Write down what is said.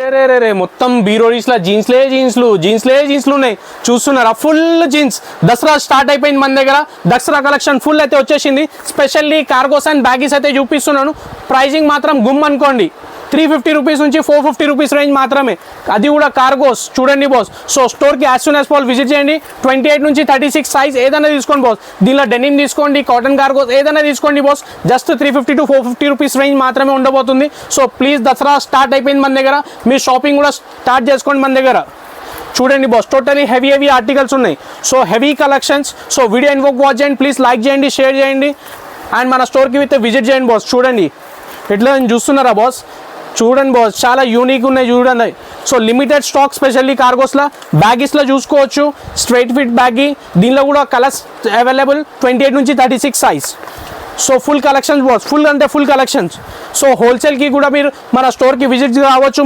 రే మొత్తం బీరోడీస్లో జీన్స్లు ఉన్నాయి చూస్తున్నారా, ఫుల్ జీన్స్. దసరా స్టార్ట్ అయిపోయింది మన దగ్గర, దసరా కలెక్షన్ ఫుల్ అయితే వచ్చేసింది. స్పెషల్లీ కార్గోస్ అండ్ బ్యాగీస్ అయితే చూపిస్తున్నాను. ప్రైజింగ్ మాత్రం గుమ్ అనుకోండి, 350 రూపీస్ నుంచి 450 రూపీస్ రేంజ్ మాత్రమే, అది కూడా కార్గోస్. చూడండి బాస్, సో స్టోర్కి యాజ్ సూన్ యాజ్ పాల్ విజిట్ చేయండి. 28 నుంచి 36 సైజ్ ఏదైనా తీసుకోండి బాస్. దీనిలో డెనిమ్ తీసుకోండి, కాటన్ కార్గోస్ ఏదైనా తీసుకోండి boss. Just 350 to 450 rupees range మాత్రమే ఉండబోతుంది. సో ప్లీజ్, దసరా స్టార్ట్ అయిపోయింది మన దగ్గర, మీ షాపింగ్ కూడా స్టార్ట్ చేసుకోండి మన దగ్గర. చూడండి బాస్, టోటలీ హెవీ ఆర్టికల్స్ ఉన్నాయి. So heavy collections. So video invoke watch చేయండి ప్లీజ్, లైక్ చేయండి, షేర్ చేయండి, అండ్ మన స్టోర్కి విత్ విజిట్ చేయండి బాస్. చూడండి ఎట్లా చూస్తున్నారా బాస్, చూడండి బాస్, చాలా యూనిక్ ఉన్నాయి చూడండి. సో లిమిటెడ్ స్టాక్, స్పెషల్లీ కార్గోస్లో. బ్యాగీస్లో చూసుకోవచ్చు, స్ట్రైట్ ఫిట్ బ్యాగీ, దీనిలో కూడా కలర్స్ అవైలబుల్, 28 నుంచి 36 size. So full collections boss, full అంటే ఫుల్ కలెక్షన్స్. సో హోల్సేల్కి కూడా మీరు మన స్టోర్కి విజిట్ కావచ్చు.